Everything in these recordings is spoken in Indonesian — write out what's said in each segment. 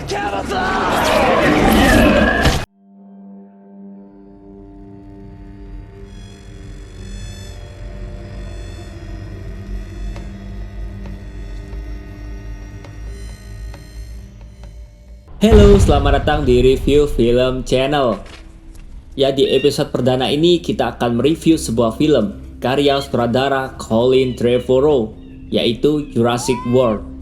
Halo, selamat datang di Review Film Channel. Ya, di episode perdana ini kita akan mereview sebuah film karya sutradara Colin Trevorrow, yaitu Jurassic World.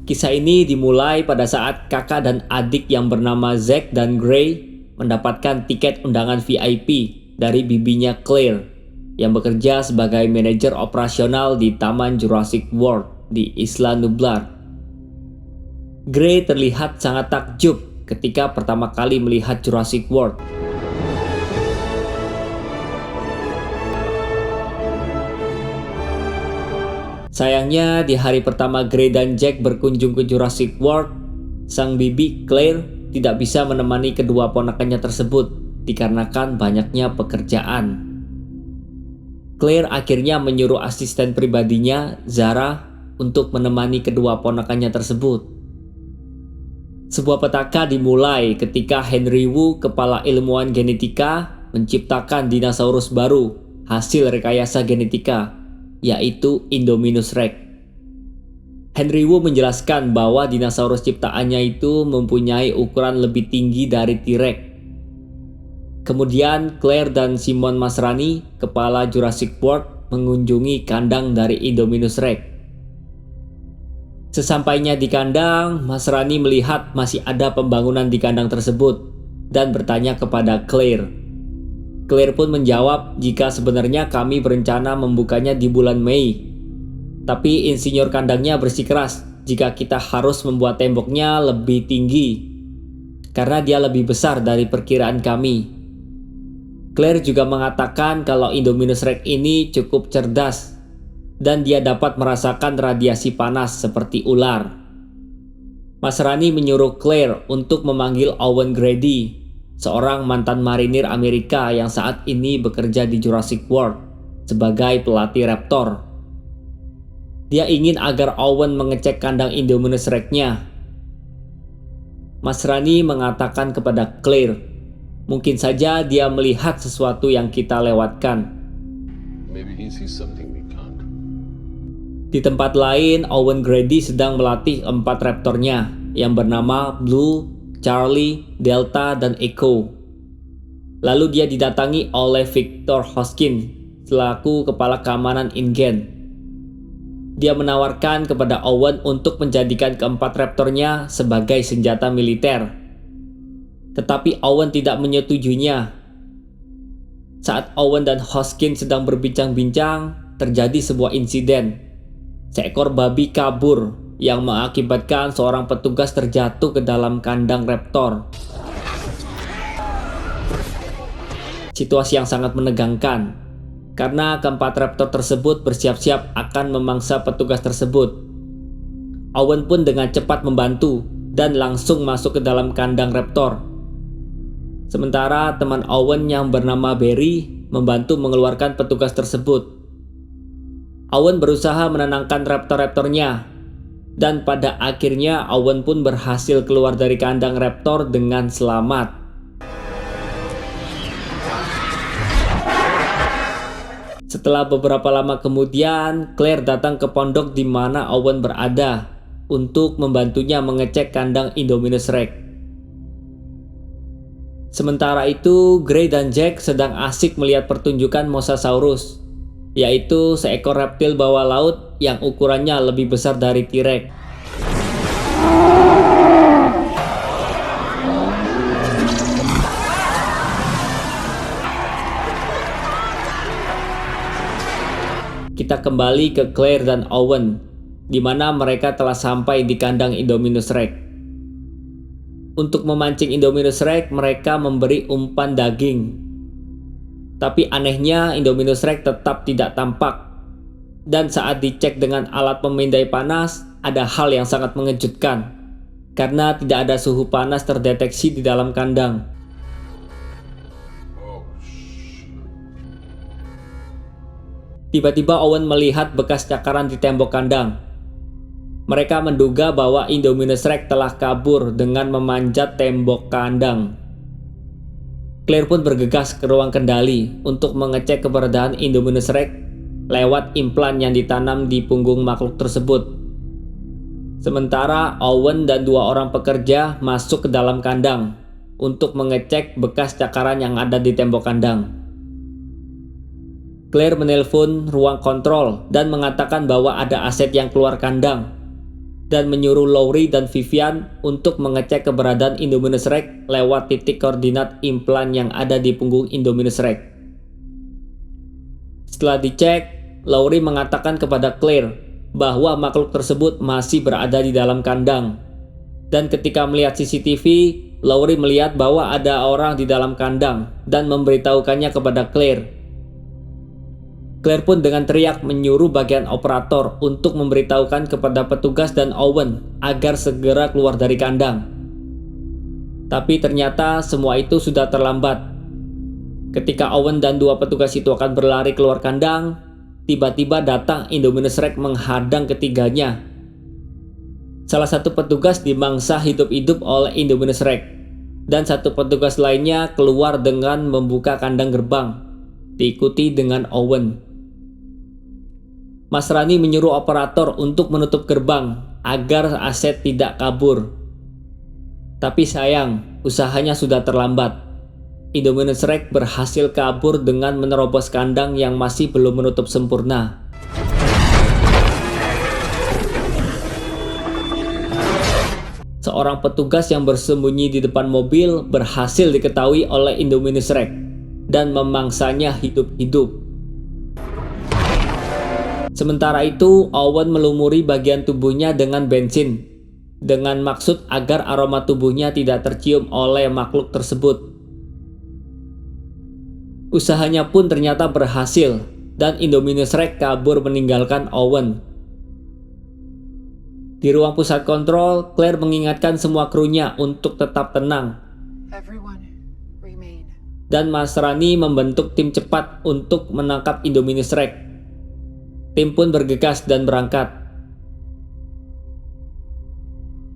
Kisah ini dimulai pada saat kakak dan adik yang bernama Zack dan Gray mendapatkan tiket undangan VIP dari bibinya Claire yang bekerja sebagai manajer operasional di Taman Jurassic World di Isla Nublar. Gray terlihat sangat takjub ketika pertama kali melihat Jurassic World. Sayangnya, di hari pertama Gray dan Jack berkunjung ke Jurassic World, sang bibi Claire tidak bisa menemani kedua ponakannya tersebut dikarenakan banyaknya pekerjaan. Claire akhirnya menyuruh asisten pribadinya, Zara, untuk menemani kedua ponakannya tersebut. Sebuah petaka dimulai ketika Henry Wu, kepala ilmuwan genetika, menciptakan dinosaurus baru hasil rekayasa genetika, yaitu Indominus Rex. Henry Wu menjelaskan bahwa dinosaurus ciptaannya itu mempunyai ukuran lebih tinggi dari T-Rex. Kemudian Claire dan Simon Masrani, kepala Jurassic World, mengunjungi kandang dari Indominus Rex. Sesampainya di kandang, Masrani melihat masih ada pembangunan di kandang tersebut dan bertanya kepada Claire. Claire pun menjawab jika sebenarnya kami berencana membukanya di bulan Mei. Tapi insinyur kandangnya bersikeras jika kita harus membuat temboknya lebih tinggi karena dia lebih besar dari perkiraan kami. Claire juga mengatakan kalau Indominus Rex ini cukup cerdas dan dia dapat merasakan radiasi panas seperti ular. Masrani menyuruh Claire untuk memanggil Owen Grady, seorang mantan marinir Amerika yang saat ini bekerja di Jurassic World sebagai pelatih raptor. Dia ingin agar Owen mengecek kandang Indominus Rex-nya. Masrani mengatakan kepada Claire, mungkin saja dia melihat sesuatu yang kita lewatkan. Maybe he sees something we can't. Di tempat lain, Owen Grady sedang melatih 4 raptornya yang bernama Blue, Charlie, Delta, dan Echo. Lalu dia didatangi oleh Victor Hoskins selaku kepala keamanan InGen. Dia menawarkan kepada Owen untuk menjadikan keempat raptornya sebagai senjata militer. Tetapi Owen tidak menyetujuinya. Saat Owen dan Hoskins sedang berbincang-bincang, terjadi sebuah insiden. Seekor babi kabur yang mengakibatkan seorang petugas terjatuh ke dalam kandang raptor. Situasi yang sangat menegangkan karena keempat raptor tersebut bersiap-siap akan memangsa petugas tersebut. Owen pun dengan cepat membantu dan langsung masuk ke dalam kandang raptor. Sementara teman Owen yang bernama Barry membantu mengeluarkan petugas tersebut. Owen berusaha menenangkan raptor-raptornya, dan pada akhirnya Owen pun berhasil keluar dari kandang raptor dengan selamat. Setelah beberapa lama kemudian, Claire datang ke pondok di mana Owen berada untuk membantunya mengecek kandang Indominus Rex. Sementara itu, Gray dan Jack sedang asik melihat pertunjukan Mosasaurus, yaitu seekor reptil bawah laut yang ukurannya lebih besar dari T-Rex. Kita kembali ke Claire dan Owen, di mana mereka telah sampai di kandang Indominus Rex. Untuk memancing Indominus Rex, mereka memberi umpan daging. Tapi anehnya Indominus Rex tetap tidak tampak. Dan saat dicek dengan alat pemindai panas, ada hal yang sangat mengejutkan. Karena tidak ada suhu panas terdeteksi di dalam kandang. Tiba-tiba Owen melihat bekas cakaran di tembok kandang. Mereka menduga bahwa Indominus Rex telah kabur dengan memanjat tembok kandang. Claire pun bergegas ke ruang kendali untuk mengecek keberadaan Indominus Rex lewat implan yang ditanam di punggung makhluk tersebut. Sementara Owen dan 2 orang pekerja masuk ke dalam kandang untuk mengecek bekas cakaran yang ada di tembok kandang. Claire menelpon ruang kontrol dan mengatakan bahwa ada aset yang keluar kandang dan menyuruh Lowry dan Vivian untuk mengecek keberadaan Indominus Rex lewat titik koordinat implan yang ada di punggung Indominus Rex. Setelah dicek, Lowry mengatakan kepada Claire bahwa makhluk tersebut masih berada di dalam kandang. Dan ketika melihat CCTV, Lowry melihat bahwa ada orang di dalam kandang dan memberitahukannya kepada Claire. Claire pun dengan teriak menyuruh bagian operator untuk memberitahukan kepada petugas dan Owen agar segera keluar dari kandang. Tapi ternyata semua itu sudah terlambat. Ketika Owen dan 2 petugas itu akan berlari keluar kandang, tiba-tiba datang Indominus Rex menghadang ketiganya. Salah satu petugas dimangsa hidup-hidup oleh Indominus Rex, dan 1 petugas lainnya keluar dengan membuka kandang gerbang, diikuti dengan Owen. Masrani menyuruh operator untuk menutup gerbang agar aset tidak kabur. Tapi sayang, usahanya sudah terlambat. Indominus Rex berhasil kabur dengan menerobos kandang yang masih belum menutup sempurna. Seorang petugas yang bersembunyi di depan mobil berhasil diketahui oleh Indominus Rex dan memangsanya hidup-hidup. Sementara itu, Owen melumuri bagian tubuhnya dengan bensin, dengan maksud agar aroma tubuhnya tidak tercium oleh makhluk tersebut. Usahanya pun ternyata berhasil, dan Indominus Rex kabur meninggalkan Owen. Di ruang pusat kontrol, Claire mengingatkan semua krunya untuk tetap tenang. Dan Masrani membentuk tim cepat untuk menangkap Indominus Rex. Tim pun bergegas dan berangkat.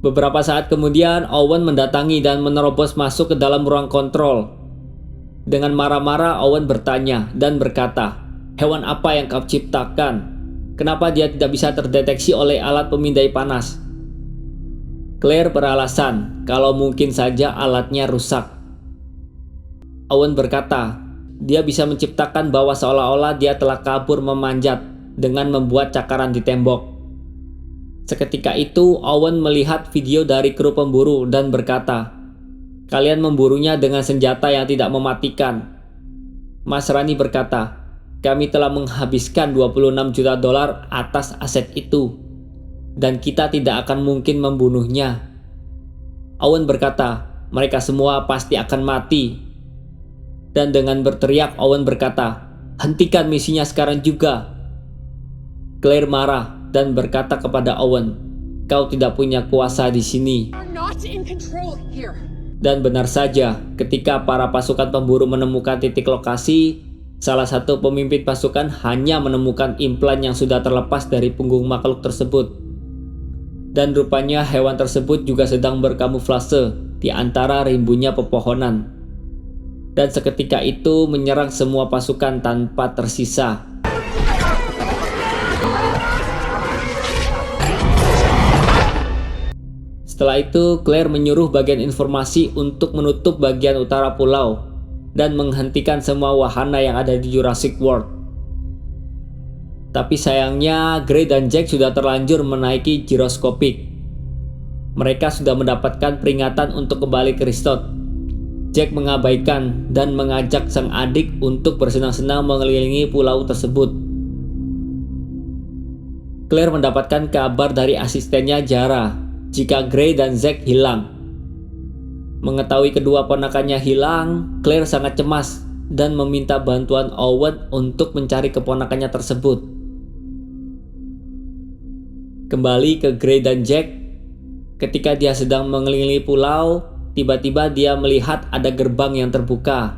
Beberapa saat kemudian, Owen mendatangi dan menerobos masuk ke dalam ruang kontrol. Dengan marah-marah, Owen bertanya dan berkata, "Hewan apa yang kau ciptakan? Kenapa dia tidak bisa terdeteksi oleh alat pemindai panas?" Claire beralasan kalau mungkin saja alatnya rusak. Owen berkata, dia bisa menciptakan bahwa seolah-olah dia telah kabur memanjat dengan membuat cakaran di tembok. Seketika itu, Owen melihat video dari kru pemburu dan berkata, "Kalian memburunya dengan senjata yang tidak mematikan." Masrani berkata, "Kami telah menghabiskan $26 juta atas aset itu, dan kita tidak akan mungkin membunuhnya." Owen berkata, "Mereka semua pasti akan mati." Dan dengan berteriak, Owen berkata, "Hentikan misinya sekarang juga." Claire marah dan berkata kepada Owen, "Kau tidak punya kuasa di sini." Dan benar saja, ketika para pasukan pemburu menemukan titik lokasi, salah satu pemimpin pasukan hanya menemukan implan yang sudah terlepas dari punggung makhluk tersebut. Dan rupanya hewan tersebut juga sedang berkamuflase di antara rimbunya pepohonan. Dan seketika itu menyerang semua pasukan tanpa tersisa. Setelah itu, Claire menyuruh bagian informasi untuk menutup bagian utara pulau dan menghentikan semua wahana yang ada di Jurassic World. Tapi sayangnya, Gray dan Jack sudah terlanjur menaiki giroskopik. Mereka sudah mendapatkan peringatan untuk kembali ke Ristod. Jack mengabaikan dan mengajak sang adik untuk bersenang-senang mengelilingi pulau tersebut. Claire mendapatkan kabar dari asistennya Jara jika Gray dan Zack hilang. Mengetahui kedua ponakannya hilang, Claire sangat cemas dan meminta bantuan Owen untuk mencari keponakannya tersebut. Kembali ke Gray dan Jack, ketika dia sedang mengelilingi pulau, tiba-tiba dia melihat ada gerbang yang terbuka.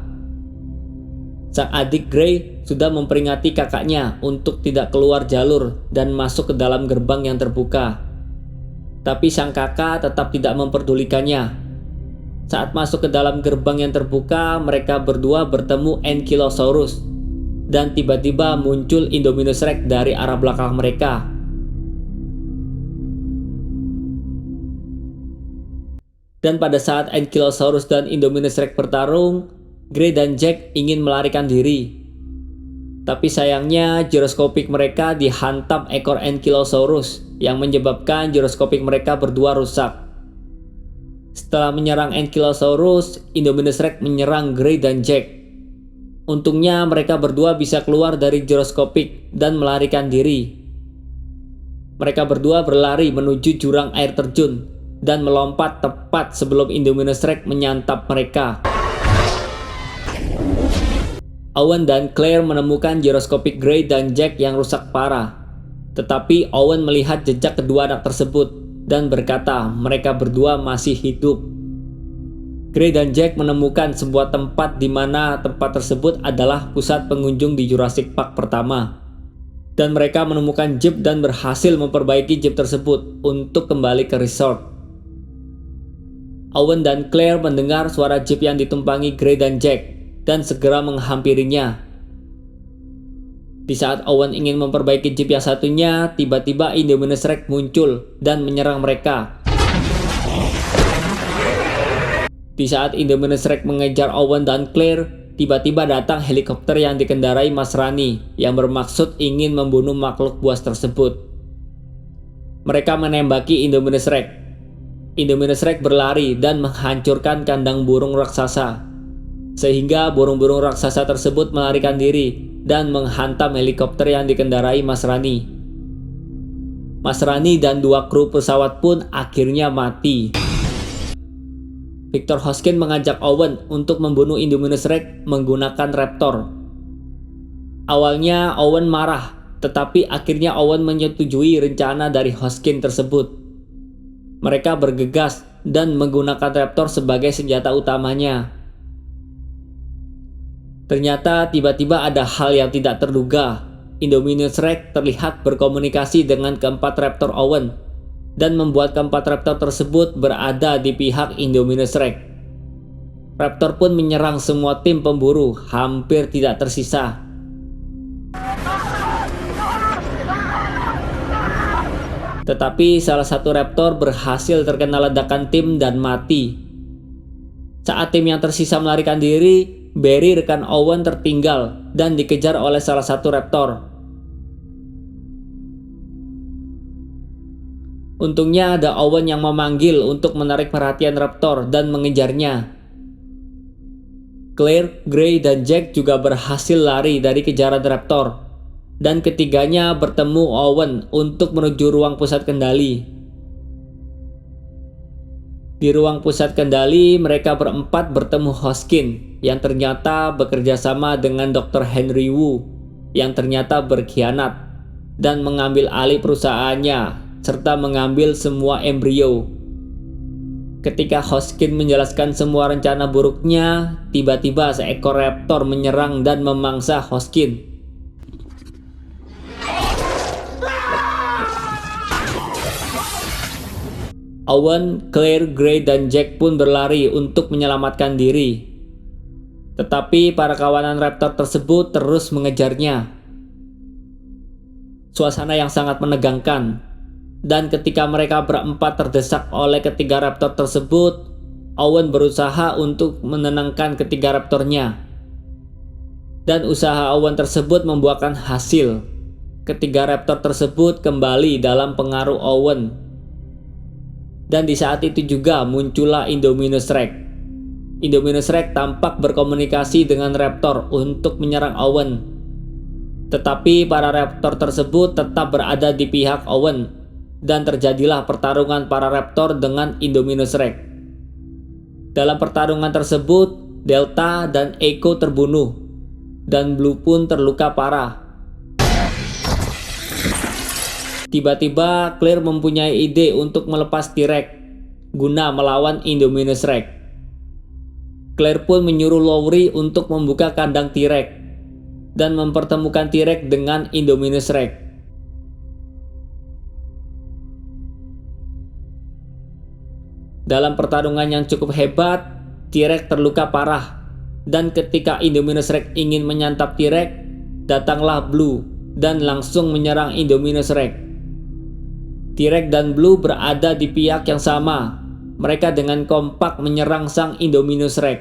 Sang adik Gray sudah memperingati kakaknya untuk tidak keluar jalur dan masuk ke dalam gerbang yang terbuka. Tapi sang kakak tetap tidak memperdulikannya. Saat masuk ke dalam gerbang yang terbuka, mereka berdua bertemu Ankylosaurus. Dan tiba-tiba muncul Indominus Rex dari arah belakang mereka. Dan pada saat Ankylosaurus dan Indominus Rex bertarung, Gray dan Jack ingin melarikan diri. Tapi sayangnya giroskopik mereka dihantam ekor Ankylosaurus yang menyebabkan giroskopik mereka berdua rusak. Setelah menyerang Ankylosaurus, Indominus Rex menyerang Gray dan Jack. Untungnya mereka berdua bisa keluar dari giroskopik dan melarikan diri. Mereka berdua berlari menuju jurang air terjun dan melompat tepat sebelum Indominus Rex menyantap mereka. Owen dan Claire menemukan giroskopik Gray dan Jack yang rusak parah. Tetapi Owen melihat jejak kedua anak tersebut dan berkata mereka berdua masih hidup. Gray dan Jack menemukan sebuah tempat di mana tempat tersebut adalah pusat pengunjung di Jurassic Park pertama. Dan mereka menemukan jeep dan berhasil memperbaiki jeep tersebut untuk kembali ke resort. Owen dan Claire mendengar suara jeep yang ditumpangi Gray dan Jack dan segera menghampirinya. Di saat Owen ingin memperbaiki jeep yang satunya, tiba-tiba Indominus Rex muncul dan menyerang mereka. Di saat Indominus Rex mengejar Owen dan Claire, tiba-tiba datang helikopter yang dikendarai Mas Rani yang bermaksud ingin membunuh makhluk buas tersebut. Mereka menembaki Indominus Rex. Indominus Rex berlari dan menghancurkan kandang burung raksasa, sehingga burung-burung raksasa tersebut melarikan diri dan menghantam helikopter yang dikendarai Mas Rani. Mas Rani dan dua kru pesawat pun akhirnya mati. Victor Hoskins mengajak Owen untuk membunuh Indominus Rex menggunakan Raptor. Awalnya Owen marah, tetapi akhirnya Owen menyetujui rencana dari Hoskins tersebut. Mereka bergegas dan menggunakan Raptor sebagai senjata utamanya. Ternyata tiba-tiba ada hal yang tidak terduga. Indominus Rex terlihat berkomunikasi dengan keempat Raptor Owen dan membuat keempat Raptor tersebut berada di pihak Indominus Rex. Raptor pun menyerang semua tim pemburu, hampir tidak tersisa. Tetapi salah satu Raptor berhasil terkena ledakan tim dan mati. Saat tim yang tersisa melarikan diri, Barry rekan Owen tertinggal dan dikejar oleh salah satu Raptor. Untungnya ada Owen yang memanggil untuk menarik perhatian Raptor dan mengejarnya. Claire, Gray, dan Jack juga berhasil lari dari kejaran Raptor. Dan ketiganya bertemu Owen untuk menuju ruang pusat kendali. Di ruang pusat kendali, mereka berempat bertemu Hoskins yang ternyata bekerja sama dengan Dr. Henry Wu yang ternyata berkhianat dan mengambil alih perusahaannya serta mengambil semua embrio. Ketika Hoskins menjelaskan semua rencana buruknya, tiba-tiba seekor raptor menyerang dan memangsa Hoskins. Owen, Claire, Gray, dan Jack pun berlari untuk menyelamatkan diri. Tetapi para kawanan raptor tersebut terus mengejarnya. Suasana yang sangat menegangkan. Dan ketika mereka berempat terdesak oleh ketiga raptor tersebut, Owen berusaha untuk menenangkan ketiga raptornya. Dan usaha Owen tersebut membuahkan hasil. Ketiga raptor tersebut kembali dalam pengaruh Owen. Dan di saat itu juga muncullah Indominus Rex. Indominus Rex tampak berkomunikasi dengan Raptor untuk menyerang Owen. Tetapi para Raptor tersebut tetap berada di pihak Owen. Dan terjadilah pertarungan para Raptor dengan Indominus Rex. Dalam pertarungan tersebut, Delta dan Echo terbunuh. Dan Blue pun terluka parah. Tiba-tiba Claire mempunyai ide untuk melepas T-Rex guna melawan Indominus Rex. Claire pun menyuruh Lowry untuk membuka kandang T-Rex dan mempertemukan T-Rex dengan Indominus Rex. Dalam pertarungan yang cukup hebat, T-Rex terluka parah. Dan ketika Indominus Rex ingin menyantap T-Rex, datanglah Blue dan langsung menyerang Indominus Rex. T-Rex dan Blue berada di pihak yang sama. Mereka dengan kompak menyerang sang Indominus Rex.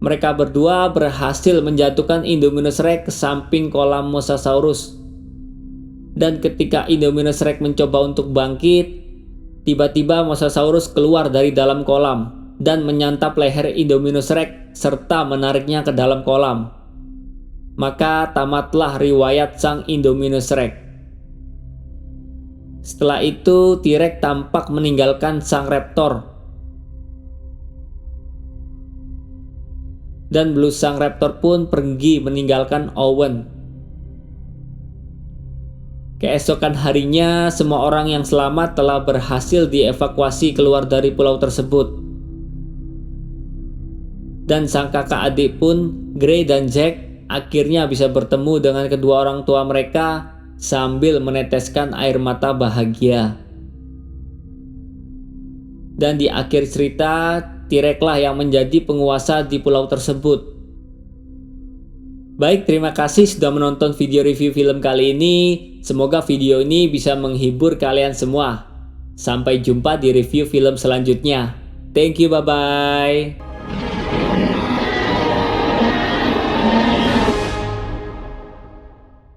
Mereka berdua berhasil menjatuhkan Indominus Rex ke samping kolam Mosasaurus. Dan ketika Indominus Rex mencoba untuk bangkit, tiba-tiba Mosasaurus keluar dari dalam kolam dan menyantap leher Indominus Rex serta menariknya ke dalam kolam. Maka tamatlah riwayat sang Indominus Rex. Setelah itu, T-Rex tampak meninggalkan sang raptor. Dan Blue sang raptor pun pergi meninggalkan Owen. Keesokan harinya, semua orang yang selamat telah berhasil dievakuasi keluar dari pulau tersebut. Dan sang kakak adik pun, Gray dan Jack, akhirnya bisa bertemu dengan kedua orang tua mereka sambil meneteskan air mata bahagia. Dan di akhir cerita, T-Rex lah yang menjadi penguasa di pulau tersebut. Baik, terima kasih sudah menonton video review film kali ini. Semoga video ini bisa menghibur kalian semua. Sampai jumpa di review film selanjutnya. Thank you, bye-bye.